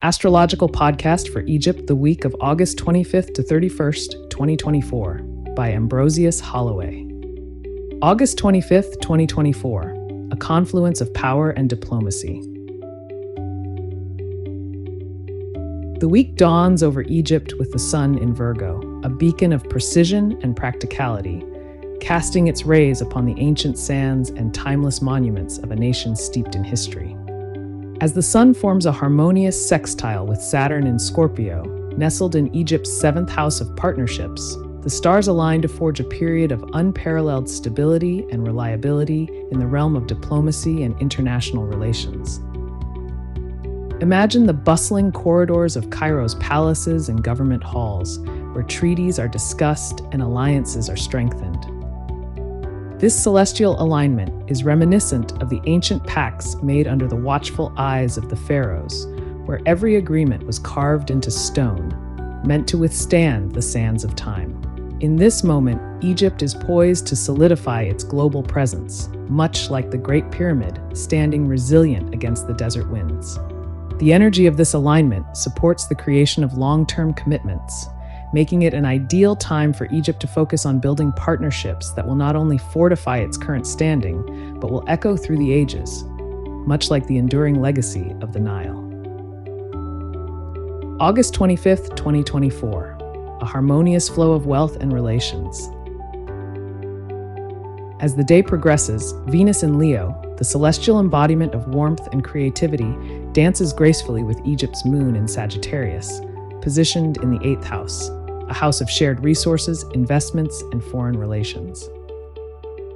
Astrological podcast for Egypt the week of August 25th to 31st, 2024, by Ambrosius Holloway. August 25th, 2024, a confluence of power and diplomacy. The week dawns over Egypt with the sun in Virgo, a beacon of precision and practicality, casting its rays upon the ancient sands and timeless monuments of a nation steeped in history. As the sun forms a harmonious sextile with Saturn in Scorpio, nestled in Egypt's seventh house of partnerships, the stars align to forge a period of unparalleled stability and reliability in the realm of diplomacy and international relations. Imagine the bustling corridors of Cairo's palaces and government halls, where treaties are discussed and alliances are strengthened. This celestial alignment is reminiscent of the ancient pacts made under the watchful eyes of the pharaohs, where every agreement was carved into stone, meant to withstand the sands of time. In this moment, Egypt is poised to solidify its global presence, much like the Great Pyramid, standing resilient against the desert winds. The energy of this alignment supports the creation of long-term commitments, making it an ideal time for Egypt to focus on building partnerships that will not only fortify its current standing, but will echo through the ages, much like the enduring legacy of the Nile. August 25th, 2024, a harmonious flow of wealth and relations. As the day progresses, Venus in Leo, the celestial embodiment of warmth and creativity, dances gracefully with Egypt's moon in Sagittarius, positioned in the 8th house, a house of shared resources, investments, and foreign relations.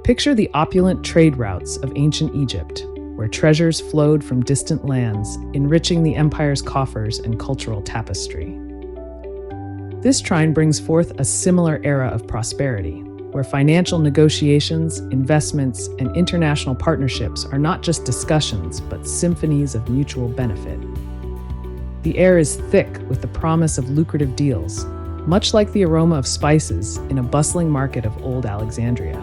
Picture the opulent trade routes of ancient Egypt, where treasures flowed from distant lands, enriching the empire's coffers and cultural tapestry. This trine brings forth a similar era of prosperity, where financial negotiations, investments, and international partnerships are not just discussions, but symphonies of mutual benefit. The air is thick with the promise of lucrative deals, much like the aroma of spices in a bustling market of old Alexandria.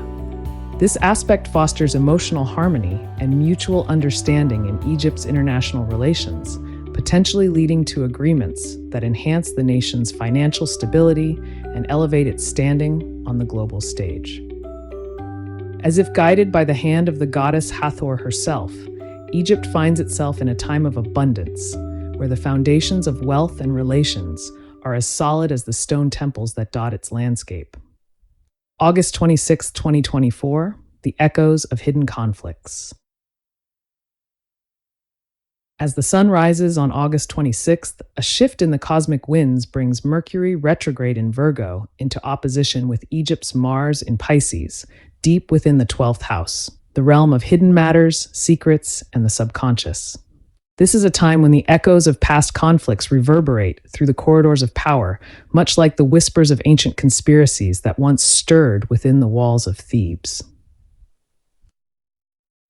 This aspect fosters emotional harmony and mutual understanding in Egypt's international relations, potentially leading to agreements that enhance the nation's financial stability and elevate its standing on the global stage. As if guided by the hand of the goddess Hathor herself, Egypt finds itself in a time of abundance, where the foundations of wealth and relations are as solid as the stone temples that dot its landscape. August 26, 2024, the echoes of hidden conflicts. As the sun rises on August 26th, a shift in the cosmic winds brings Mercury retrograde in Virgo into opposition with Egypt's Mars in Pisces, deep within the 12th house, the realm of hidden matters, secrets, and the subconscious. This is a time when the echoes of past conflicts reverberate through the corridors of power, much like the whispers of ancient conspiracies that once stirred within the walls of Thebes.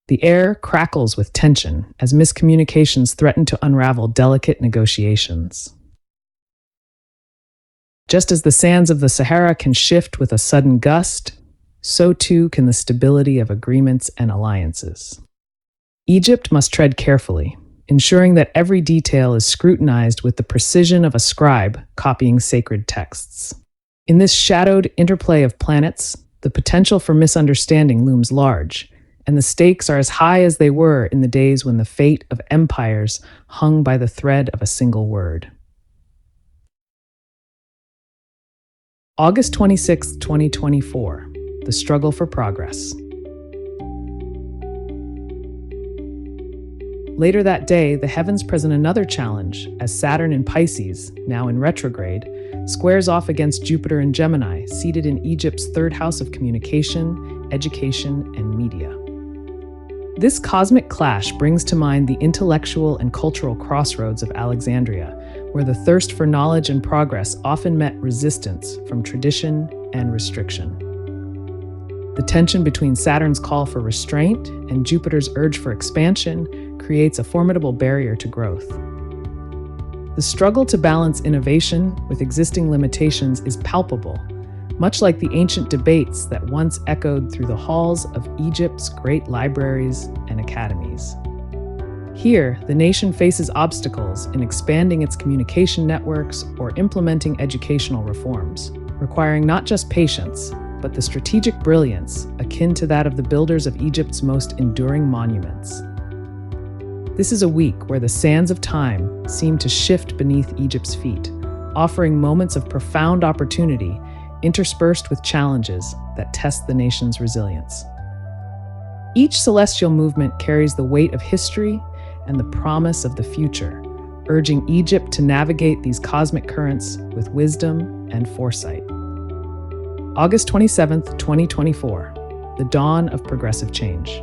The air crackles with tension as miscommunications threaten to unravel delicate negotiations. Just as the sands of the Sahara can shift with a sudden gust, so too can the stability of agreements and alliances. Egypt must tread carefully, ensuring that every detail is scrutinized with the precision of a scribe copying sacred texts. In this shadowed interplay of planets, the potential for misunderstanding looms large, and the stakes are as high as they were in the days when the fate of empires hung by the thread of a single word. August 26, 2024, the struggle for progress. Later that day, the heavens present another challenge as Saturn in Pisces, now in retrograde, squares off against Jupiter in Gemini, seated in Egypt's 3rd house of communication, education, and media. This cosmic clash brings to mind the intellectual and cultural crossroads of Alexandria, where the thirst for knowledge and progress often met resistance from tradition and restriction. The tension between Saturn's call for restraint and Jupiter's urge for expansion creates a formidable barrier to growth. The struggle to balance innovation with existing limitations is palpable, much like the ancient debates that once echoed through the halls of Egypt's great libraries and academies. Here, the nation faces obstacles in expanding its communication networks or implementing educational reforms, requiring not just patience, but the strategic brilliance akin to that of the builders of Egypt's most enduring monuments. This is a week where the sands of time seem to shift beneath Egypt's feet, offering moments of profound opportunity interspersed with challenges that test the nation's resilience. Each celestial movement carries the weight of history and the promise of the future, urging Egypt to navigate these cosmic currents with wisdom and foresight. August 27th, 2024, the dawn of progressive change.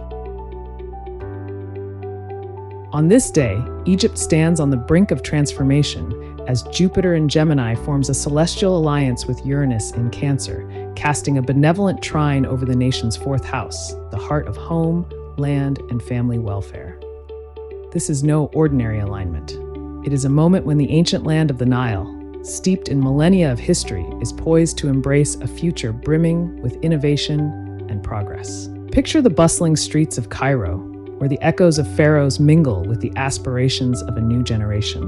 On this day, Egypt stands on the brink of transformation as Jupiter in Gemini forms a celestial alliance with Uranus in Cancer, casting a benevolent trine over the nation's fourth house, the heart of home, land, and family welfare. This is no ordinary alignment. It is a moment when the ancient land of the Nile, steeped in millennia of history, is poised to embrace a future brimming with innovation and progress. Picture the bustling streets of Cairo, where the echoes of pharaohs mingle with the aspirations of a new generation.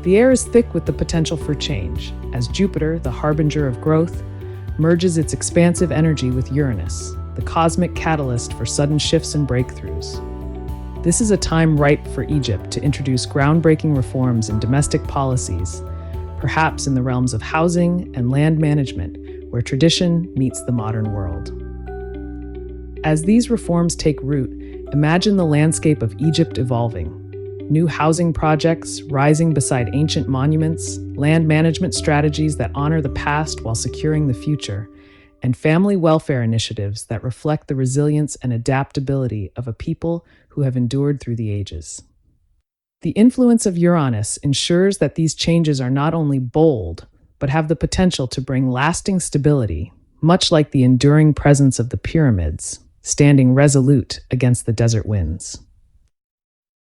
The air is thick with the potential for change, as Jupiter, the harbinger of growth, merges its expansive energy with Uranus, the cosmic catalyst for sudden shifts and breakthroughs. This is a time ripe for Egypt to introduce groundbreaking reforms in domestic policies, perhaps in the realms of housing and land management, where tradition meets the modern world. As these reforms take root, imagine the landscape of Egypt evolving. New housing projects rising beside ancient monuments, land management strategies that honor the past while securing the future, and family welfare initiatives that reflect the resilience and adaptability of a people who have endured through the ages. The influence of Uranus ensures that these changes are not only bold, but have the potential to bring lasting stability, much like the enduring presence of the pyramids, standing resolute against the desert winds.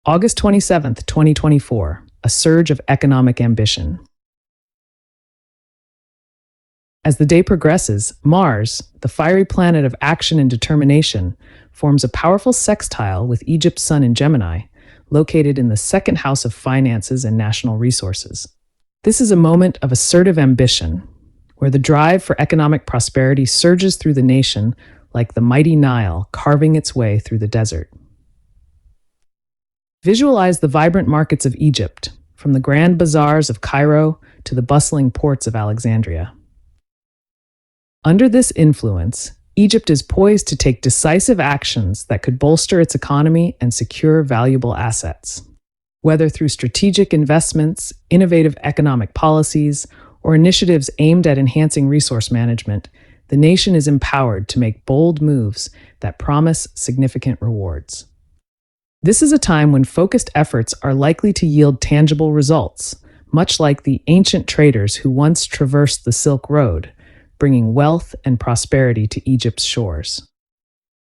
August 27th, 2024, a surge of economic ambition. As the day progresses, Mars, the fiery planet of action and determination, forms a powerful sextile with Egypt's sun in Gemini, located in the second house of finances and national resources. This is a moment of assertive ambition, where the drive for economic prosperity surges through the nation like the mighty Nile carving its way through the desert. Visualize the vibrant markets of Egypt, from the grand bazaars of Cairo to the bustling ports of Alexandria. Under this influence, Egypt is poised to take decisive actions that could bolster its economy and secure valuable assets. Whether through strategic investments, innovative economic policies, or initiatives aimed at enhancing resource management, the nation is empowered to make bold moves that promise significant rewards. This is a time when focused efforts are likely to yield tangible results, much like the ancient traders who once traversed the Silk Road, bringing wealth and prosperity to Egypt's shores.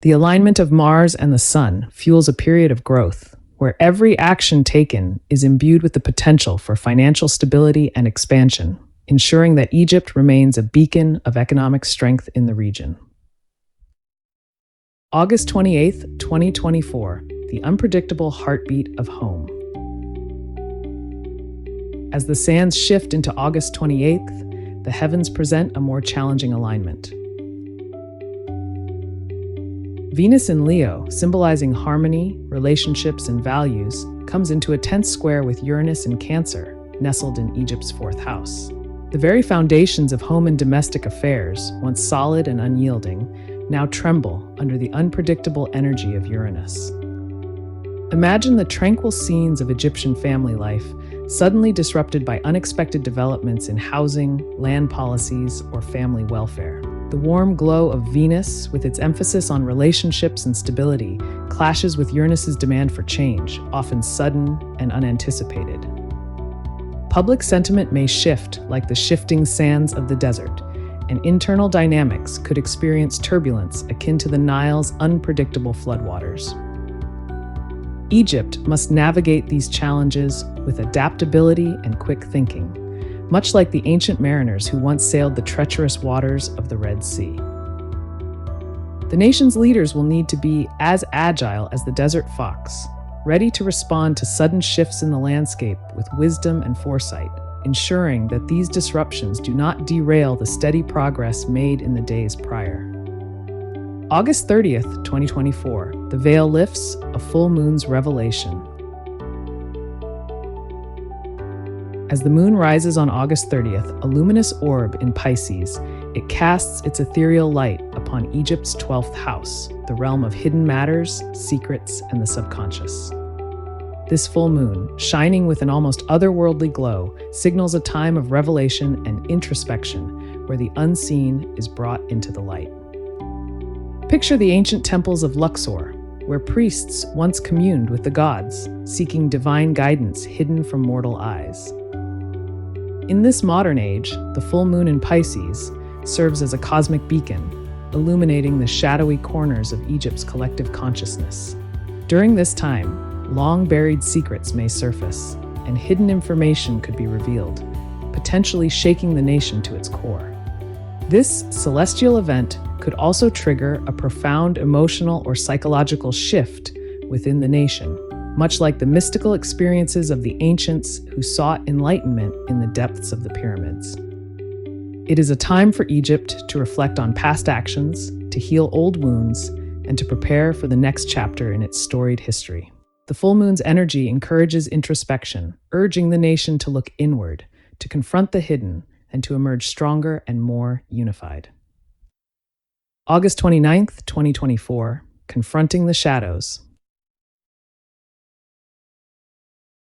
The alignment of Mars and the Sun fuels a period of growth, where every action taken is imbued with the potential for financial stability and expansion, ensuring that Egypt remains a beacon of economic strength in the region. August 28th, 2024, the unpredictable heartbeat of home. As the sands shift into August 28th, the heavens present a more challenging alignment. Venus in Leo, symbolizing harmony, relationships, and values, comes into a tense square with Uranus in Cancer, nestled in Egypt's fourth house. The very foundations of home and domestic affairs, once solid and unyielding, now tremble under the unpredictable energy of Uranus. Imagine the tranquil scenes of Egyptian family life suddenly disrupted by unexpected developments in housing, land policies, or family welfare. The warm glow of Venus, with its emphasis on relationships and stability, clashes with Uranus's demand for change, often sudden and unanticipated. Public sentiment may shift like the shifting sands of the desert, and internal dynamics could experience turbulence akin to the Nile's unpredictable floodwaters. Egypt must navigate these challenges with adaptability and quick thinking, much like the ancient mariners who once sailed the treacherous waters of the Red Sea. The nation's leaders will need to be as agile as the desert fox, ready to respond to sudden shifts in the landscape with wisdom and foresight, ensuring that these disruptions do not derail the steady progress made in the days prior. August 30th, 2024, the veil lifts, a full moon's revelation. As the moon rises on August 30th, a luminous orb in Pisces, it casts its ethereal light upon Egypt's 12th house, the realm of hidden matters, secrets, and the subconscious. This full moon, shining with an almost otherworldly glow, signals a time of revelation and introspection where the unseen is brought into the light. Picture the ancient temples of Luxor, where priests once communed with the gods, seeking divine guidance hidden from mortal eyes. In this modern age, the full moon in Pisces serves as a cosmic beacon, illuminating the shadowy corners of Egypt's collective consciousness. During this time, long-buried secrets may surface, and hidden information could be revealed, potentially shaking the nation to its core. This celestial event could also trigger a profound emotional or psychological shift within the nation, much like the mystical experiences of the ancients who sought enlightenment in the depths of the pyramids. It is a time for Egypt to reflect on past actions, to heal old wounds, and to prepare for the next chapter in its storied history. The full moon's energy encourages introspection, urging the nation to look inward, to confront the hidden, and to emerge stronger and more unified. August 29th, 2024, Confronting the Shadows.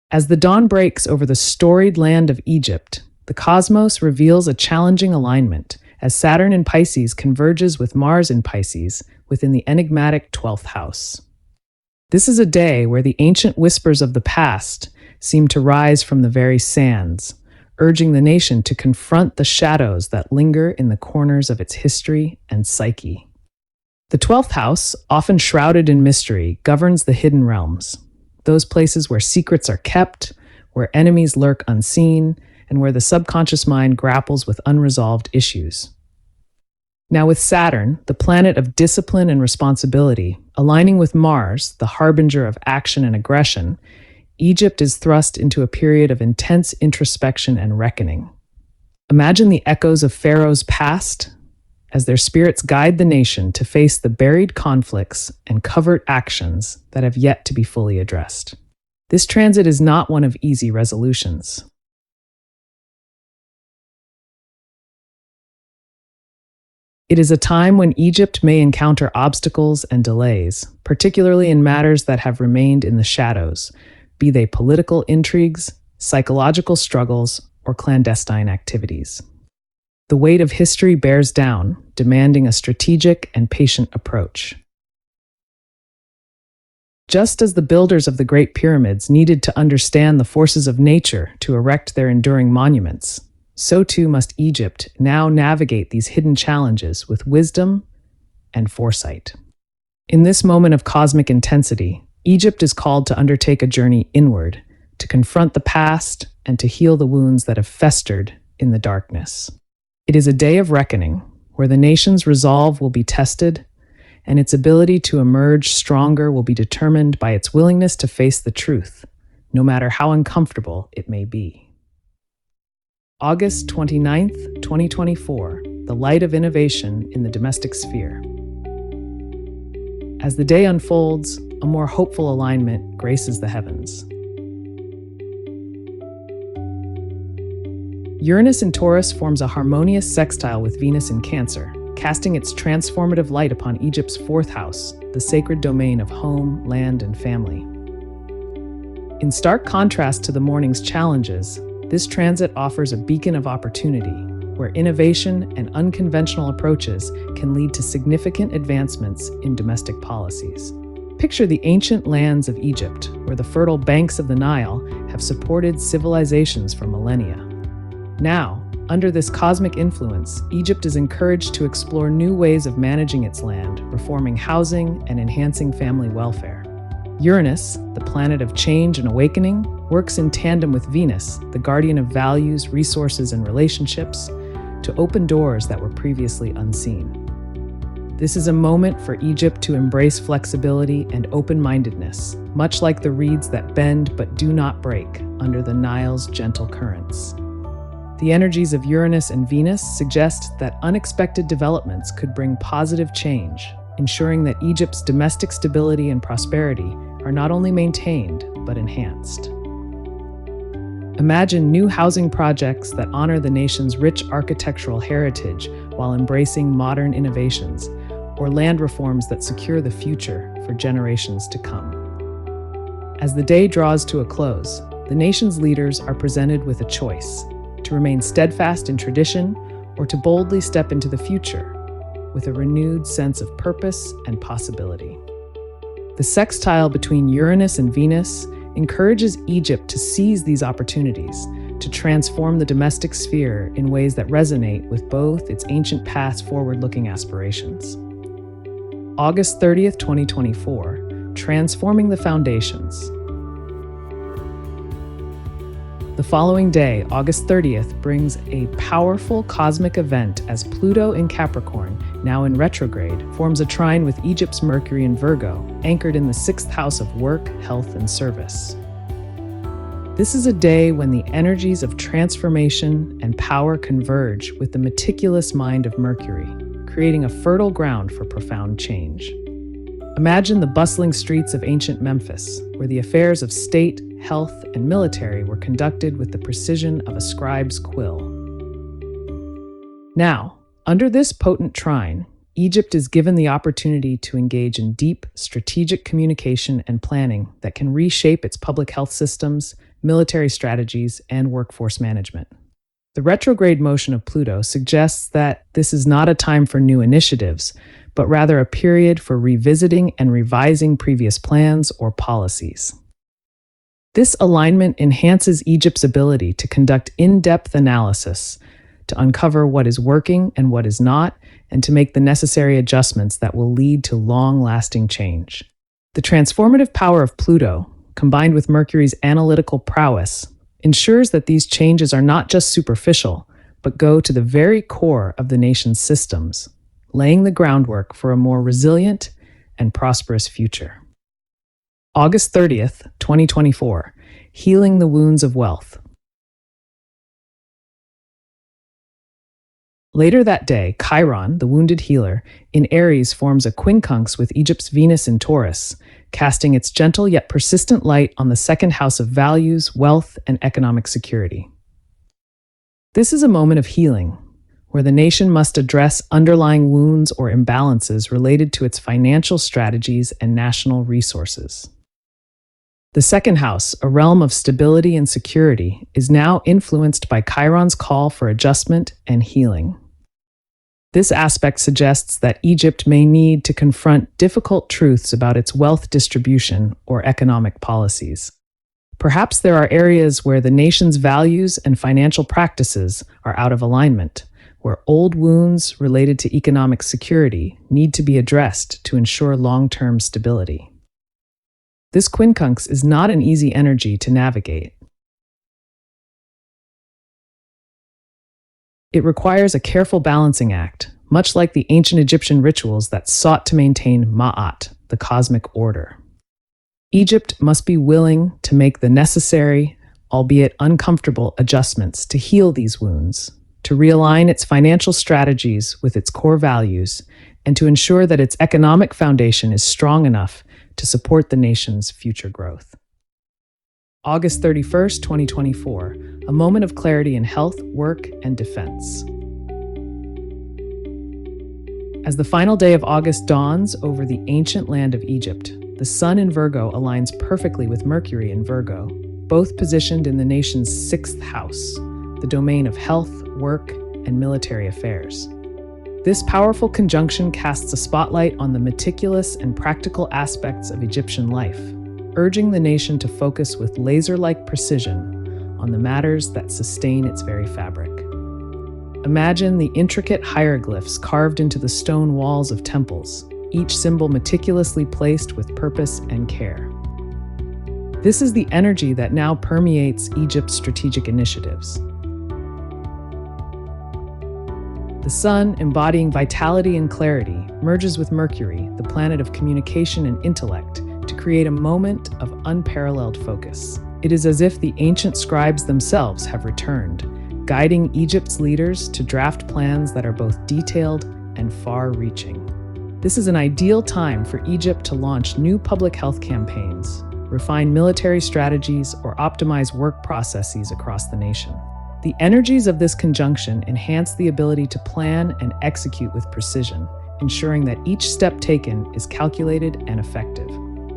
As the dawn breaks over the storied land of Egypt, the cosmos reveals a challenging alignment as Saturn in Pisces converges with Mars in Pisces within the enigmatic 12th house. This is a day where the ancient whispers of the past seem to rise from the very sands, urging the nation to confront the shadows that linger in the corners of its history and psyche. The 12th house, often shrouded in mystery, governs the hidden realms, those places where secrets are kept, where enemies lurk unseen, and where the subconscious mind grapples with unresolved issues. Now, with Saturn, the planet of discipline and responsibility, aligning with Mars, the harbinger of action and aggression, Egypt is thrust into a period of intense introspection and reckoning. Imagine the echoes of Pharaoh's past as their spirits guide the nation to face the buried conflicts and covert actions that have yet to be fully addressed. This transit is not one of easy resolutions. It is a time when Egypt may encounter obstacles and delays, particularly in matters that have remained in the shadows, be they political intrigues, psychological struggles, or clandestine activities. The weight of history bears down, demanding a strategic and patient approach. Just as the builders of the Great Pyramids needed to understand the forces of nature to erect their enduring monuments, so too must Egypt now navigate these hidden challenges with wisdom and foresight. In this moment of cosmic intensity, Egypt is called to undertake a journey inward, to confront the past and to heal the wounds that have festered in the darkness. It is a day of reckoning, where the nation's resolve will be tested, and its ability to emerge stronger will be determined by its willingness to face the truth, no matter how uncomfortable it may be. August 29th, 2024, the light of innovation in the domestic sphere. As the day unfolds, a more hopeful alignment graces the heavens. Uranus in Taurus forms a harmonious sextile with Venus in Cancer, casting its transformative light upon Egypt's 4th house, the sacred domain of home, land, and family. In stark contrast to the morning's challenges, this transit offers a beacon of opportunity, where innovation and unconventional approaches can lead to significant advancements in domestic policies. Picture the ancient lands of Egypt, where the fertile banks of the Nile have supported civilizations for millennia. Now, under this cosmic influence, Egypt is encouraged to explore new ways of managing its land, reforming housing, and enhancing family welfare. Uranus, the planet of change and awakening, works in tandem with Venus, the guardian of values, resources, and relationships, to open doors that were previously unseen. This is a moment for Egypt to embrace flexibility and open-mindedness, much like the reeds that bend but do not break under the Nile's gentle currents. The energies of Uranus and Venus suggest that unexpected developments could bring positive change, ensuring that Egypt's domestic stability and prosperity are not only maintained, but enhanced. Imagine new housing projects that honor the nation's rich architectural heritage while embracing modern innovations, or land reforms that secure the future for generations to come. As the day draws to a close, the nation's leaders are presented with a choice: to remain steadfast in tradition or to boldly step into the future with a renewed sense of purpose and possibility. The sextile between Uranus and Venus encourages Egypt to seize these opportunities, to transform the domestic sphere in ways that resonate with both its ancient past's forward-looking aspirations. August 30th, 2024, Transforming the Foundations. The following day, August 30th, brings a powerful cosmic event as Pluto in Capricorn, now in retrograde, forms a trine with Egypt's Mercury in Virgo, anchored in the 6th house of work, health, and service. This is a day when the energies of transformation and power converge with the meticulous mind of Mercury, creating a fertile ground for profound change. Imagine the bustling streets of ancient Memphis, where the affairs of state, health, and military were conducted with the precision of a scribe's quill. Now, under this potent trine, Egypt is given the opportunity to engage in deep, strategic communication and planning that can reshape its public health systems, military strategies, and workforce management. The retrograde motion of Pluto suggests that this is not a time for new initiatives, but rather a period for revisiting and revising previous plans or policies. This alignment enhances Egypt's ability to conduct in-depth analysis, to uncover what is working and what is not, and to make the necessary adjustments that will lead to long-lasting change. The transformative power of Pluto, combined with Mercury's analytical prowess, ensures that these changes are not just superficial, but go to the very core of the nation's systems, laying the groundwork for a more resilient and prosperous future. August 30th, 2024, Healing the Wounds of Wealth. Later that day, Chiron, the wounded healer, in Aries forms a quincunx with Egypt's Venus in Taurus, casting its gentle yet persistent light on the 2nd house of values, wealth, and economic security. This is a moment of healing, where the nation must address underlying wounds or imbalances related to its financial strategies and national resources. The 2nd house, a realm of stability and security, is now influenced by Chiron's call for adjustment and healing. This aspect suggests that Egypt may need to confront difficult truths about its wealth distribution or economic policies. Perhaps there are areas where the nation's values and financial practices are out of alignment, where old wounds related to economic security need to be addressed to ensure long-term stability. This quincunx is not an easy energy to navigate. It requires a careful balancing act, much like the ancient Egyptian rituals that sought to maintain Ma'at, the cosmic order. Egypt must be willing to make the necessary, albeit uncomfortable, adjustments to heal these wounds, to realign its financial strategies with its core values, and to ensure that its economic foundation is strong enough to support the nation's future growth. August 31st, 2024, a moment of clarity in health, work, and defense. As the final day of August dawns over the ancient land of Egypt, the sun in Virgo aligns perfectly with Mercury in Virgo, both positioned in the nation's 6th house, the domain of health, work, and military affairs. This powerful conjunction casts a spotlight on the meticulous and practical aspects of Egyptian life, urging the nation to focus with laser-like precision on the matters that sustain its very fabric. Imagine the intricate hieroglyphs carved into the stone walls of temples, each symbol meticulously placed with purpose and care. This is the energy that now permeates Egypt's strategic initiatives. The sun, embodying vitality and clarity, merges with Mercury, the planet of communication and intellect, to create a moment of unparalleled focus. It is as if the ancient scribes themselves have returned, guiding Egypt's leaders to draft plans that are both detailed and far-reaching. This is an ideal time for Egypt to launch new public health campaigns, refine military strategies, or optimize work processes across the nation. The energies of this conjunction enhance the ability to plan and execute with precision, ensuring that each step taken is calculated and effective.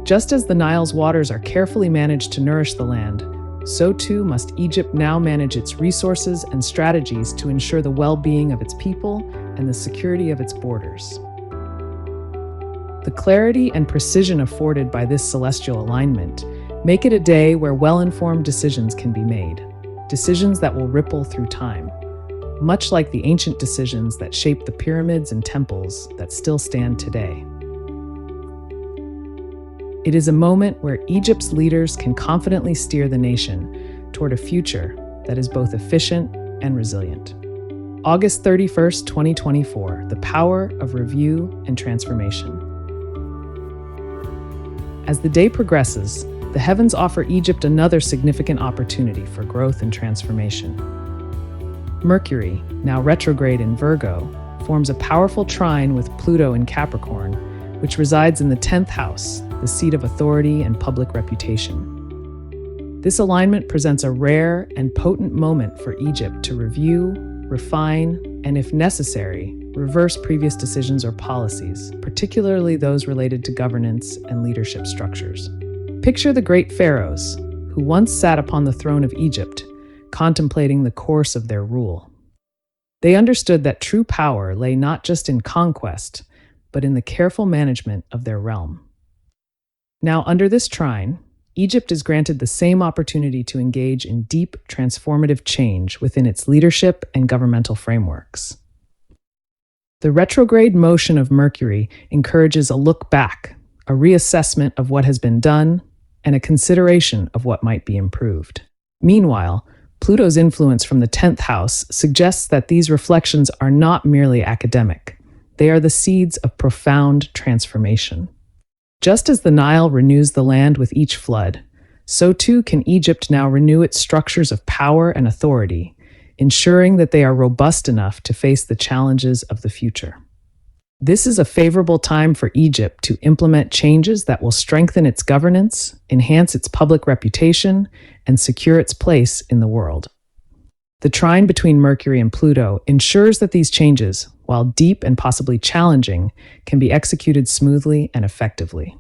Just as the Nile's waters are carefully managed to nourish the land, so too must Egypt now manage its resources and strategies to ensure the well-being of its people and the security of its borders. The clarity and precision afforded by this celestial alignment make it a day where well-informed decisions can be made, decisions that will ripple through time, much like the ancient decisions that shaped the pyramids and temples that still stand today. It is a moment where Egypt's leaders can confidently steer the nation toward a future that is both efficient and resilient. August 31st, 2024, the power of review and transformation. As the day progresses, the heavens offer Egypt another significant opportunity for growth and transformation. Mercury, now retrograde in Virgo, forms a powerful trine with Pluto in Capricorn, which resides in the 10th house, the seat of authority and public reputation. This alignment presents a rare and potent moment for Egypt to review, refine, and if necessary, reverse previous decisions or policies, particularly those related to governance and leadership structures. Picture the great pharaohs, who once sat upon the throne of Egypt, contemplating the course of their rule. They understood that true power lay not just in conquest, but in the careful management of their realm. Now, under this trine, Egypt is granted the same opportunity to engage in deep, transformative change within its leadership and governmental frameworks. The retrograde motion of Mercury encourages a look back, a reassessment of what has been done, and a consideration of what might be improved. Meanwhile, Pluto's influence from the 10th house suggests that these reflections are not merely academic. They are the seeds of profound transformation. Just as the Nile renews the land with each flood, so too can Egypt now renew its structures of power and authority, ensuring that they are robust enough to face the challenges of the future. This is a favorable time for Egypt to implement changes that will strengthen its governance, enhance its public reputation, and secure its place in the world. The trine between Mercury and Pluto ensures that these changes, while deep and possibly challenging, can be executed smoothly and effectively.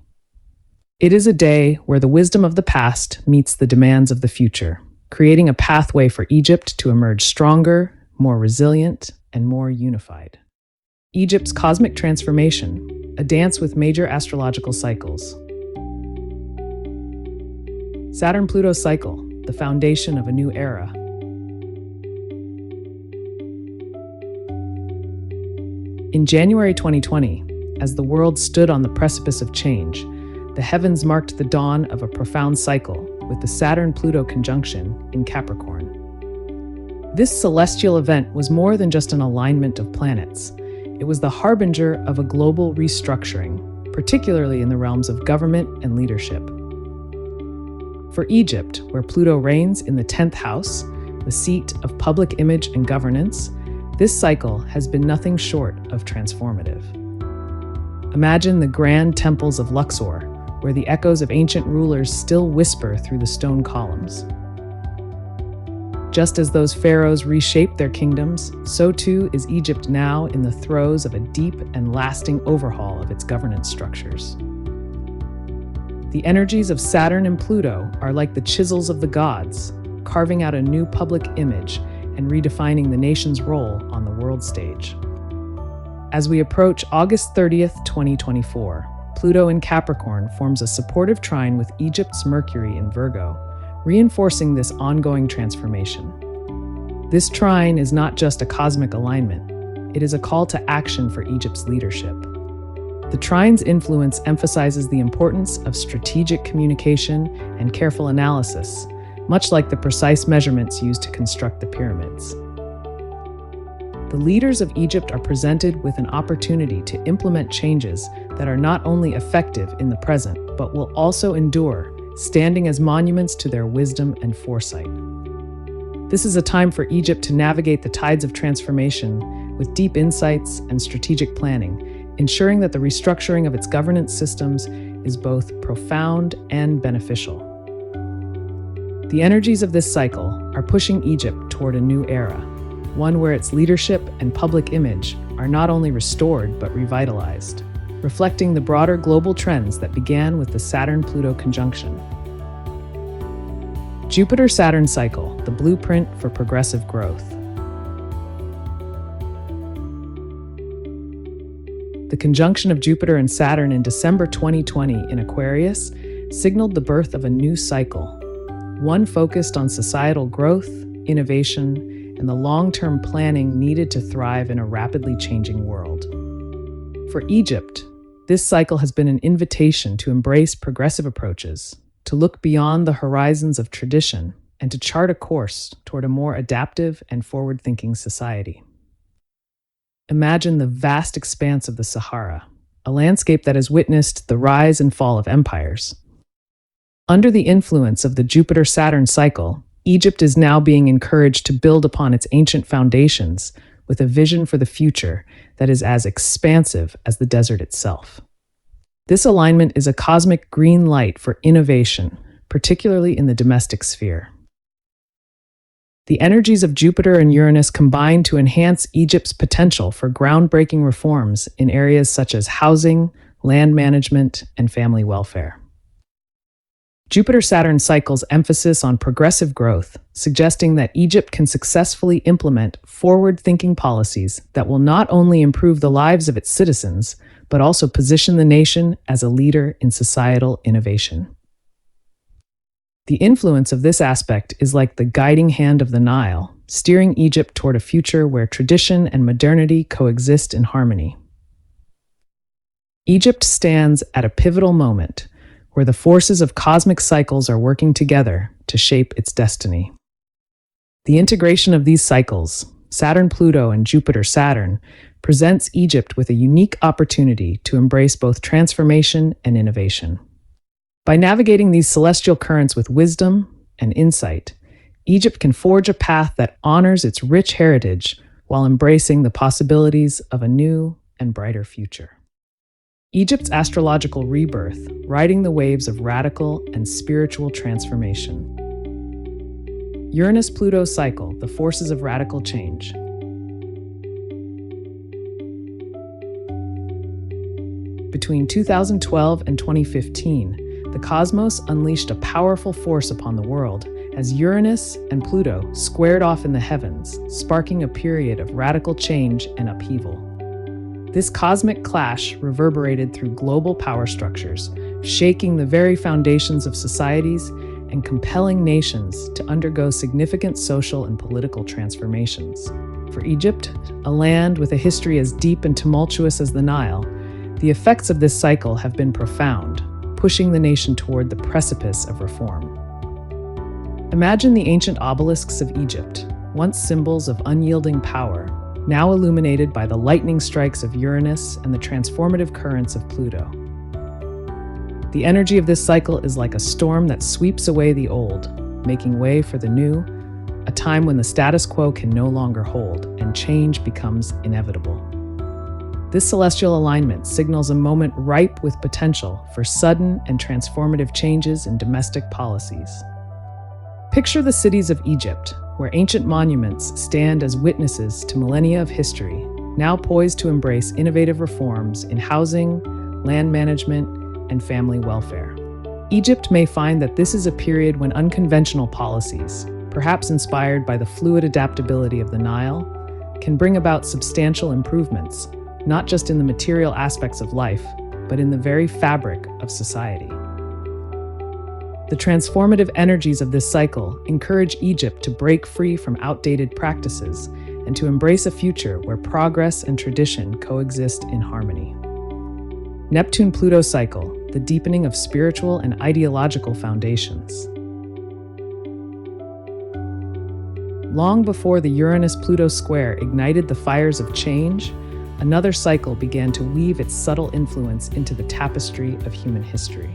It is a day where the wisdom of the past meets the demands of the future, creating a pathway for Egypt to emerge stronger, more resilient, and more unified. Egypt's cosmic transformation, a dance with major astrological cycles. Saturn-Pluto cycle, the foundation of a new era. In January 2020, as the world stood on the precipice of change, the heavens marked the dawn of a profound cycle with the Saturn-Pluto conjunction in Capricorn. This celestial event was more than just an alignment of planets. It was the harbinger of a global restructuring, particularly in the realms of government and leadership. For Egypt, where Pluto reigns in the 10th house, the seat of public image and governance, this cycle has been nothing short of transformative. Imagine the grand temples of Luxor, where the echoes of ancient rulers still whisper through the stone columns. Just as those pharaohs reshaped their kingdoms, so too is Egypt now in the throes of a deep and lasting overhaul of its governance structures. The energies of Saturn and Pluto are like the chisels of the gods, carving out a new public image and redefining the nation's role on the world stage. As we approach August 30th, 2024, Pluto in Capricorn forms a supportive trine with Egypt's Mercury in Virgo, reinforcing this ongoing transformation. This trine is not just a cosmic alignment, it is a call to action for Egypt's leadership. The trine's influence emphasizes the importance of strategic communication and careful analysis, much like the precise measurements used to construct the pyramids. The leaders of Egypt are presented with an opportunity to implement changes that are not only effective in the present, but will also endure, standing as monuments to their wisdom and foresight. This is a time for Egypt to navigate the tides of transformation with deep insights and strategic planning, ensuring that the restructuring of its governance systems is both profound and beneficial. The energies of this cycle are pushing Egypt toward a new era, one where its leadership and public image are not only restored but revitalized, reflecting the broader global trends that began with the Saturn-Pluto conjunction. Jupiter-Saturn cycle, the blueprint for progressive growth. The conjunction of Jupiter and Saturn in December 2020 in Aquarius signaled the birth of a new cycle, one focused on societal growth, innovation, and the long-term planning needed to thrive in a rapidly changing world. For Egypt, this cycle has been an invitation to embrace progressive approaches, to look beyond the horizons of tradition, and to chart a course toward a more adaptive and forward-thinking society. Imagine the vast expanse of the Sahara, a landscape that has witnessed the rise and fall of empires. Under the influence of the Jupiter-Saturn cycle, Egypt is now being encouraged to build upon its ancient foundations with a vision for the future that is as expansive as the desert itself. This alignment is a cosmic green light for innovation, particularly in the domestic sphere. The energies of Jupiter and Uranus combine to enhance Egypt's potential for groundbreaking reforms in areas such as housing, land management, and family welfare. Jupiter-Saturn cycles emphasis on progressive growth, suggesting that Egypt can successfully implement forward-thinking policies that will not only improve the lives of its citizens, but also position the nation as a leader in societal innovation. The influence of this aspect is like the guiding hand of the Nile, steering Egypt toward a future where tradition and modernity coexist in harmony. Egypt stands at a pivotal moment, where the forces of cosmic cycles are working together to shape its destiny. The integration of these cycles, Saturn-Pluto and Jupiter-Saturn, presents Egypt with a unique opportunity to embrace both transformation and innovation. By navigating these celestial currents with wisdom and insight, Egypt can forge a path that honors its rich heritage while embracing the possibilities of a new and brighter future. Egypt's astrological rebirth, riding the waves of radical and spiritual transformation. Uranus-Pluto cycle, the forces of radical change. Between 2012 and 2015, the cosmos unleashed a powerful force upon the world as Uranus and Pluto squared off in the heavens, sparking a period of radical change and upheaval. This cosmic clash reverberated through global power structures, shaking the very foundations of societies and compelling nations to undergo significant social and political transformations. For Egypt, a land with a history as deep and tumultuous as the Nile, the effects of this cycle have been profound, pushing the nation toward the precipice of reform. Imagine the ancient obelisks of Egypt, once symbols of unyielding power, now illuminated by the lightning strikes of Uranus and the transformative currents of Pluto. The energy of this cycle is like a storm that sweeps away the old, making way for the new, a time when the status quo can no longer hold and change becomes inevitable. This celestial alignment signals a moment ripe with potential for sudden and transformative changes in domestic policies. Picture the cities of Egypt, where ancient monuments stand as witnesses to millennia of history, now poised to embrace innovative reforms in housing, land management, and family welfare. Egypt may find that this is a period when unconventional policies, perhaps inspired by the fluid adaptability of the Nile, can bring about substantial improvements, not just in the material aspects of life, but in the very fabric of society. The transformative energies of this cycle encourage Egypt to break free from outdated practices and to embrace a future where progress and tradition coexist in harmony. Neptune-Pluto cycle, the deepening of spiritual and ideological foundations. Long before the Uranus-Pluto square ignited the fires of change, another cycle began to weave its subtle influence into the tapestry of human history.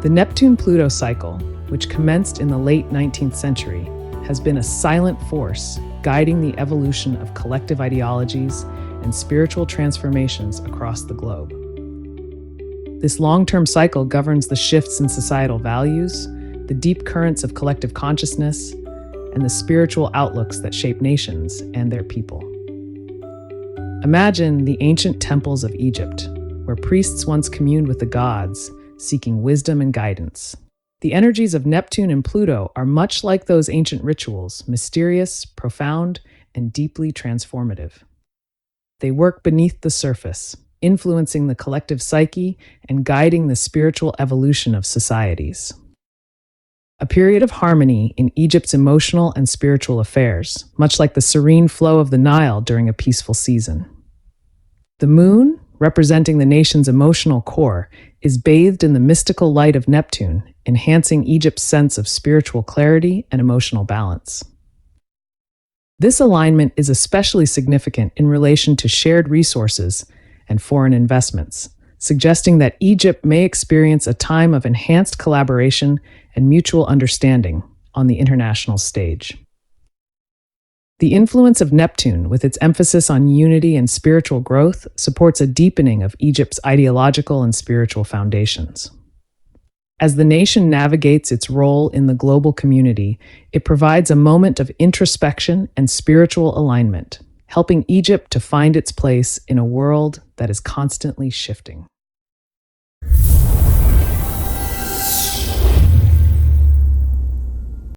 The Neptune-Pluto cycle, which commenced in the late 19th century, has been a silent force guiding the evolution of collective ideologies and spiritual transformations across the globe. This long-term cycle governs the shifts in societal values, the deep currents of collective consciousness, and the spiritual outlooks that shape nations and their people. Imagine the ancient temples of Egypt, where priests once communed with the gods, seeking wisdom and guidance. The energies of Neptune and Pluto are much like those ancient rituals, mysterious, profound, and deeply transformative. They work beneath the surface, influencing the collective psyche and guiding the spiritual evolution of societies. A period of harmony in Egypt's emotional and spiritual affairs, much like the serene flow of the Nile during a peaceful season. The moon, representing the nation's emotional core, is bathed in the mystical light of Neptune, enhancing Egypt's sense of spiritual clarity and emotional balance. This alignment is especially significant in relation to shared resources and foreign investments, suggesting that Egypt may experience a time of enhanced collaboration and mutual understanding on the international stage. The influence of Neptune, with its emphasis on unity and spiritual growth, supports a deepening of Egypt's ideological and spiritual foundations. As the nation navigates its role in the global community, it provides a moment of introspection and spiritual alignment, helping Egypt to find its place in a world that is constantly shifting.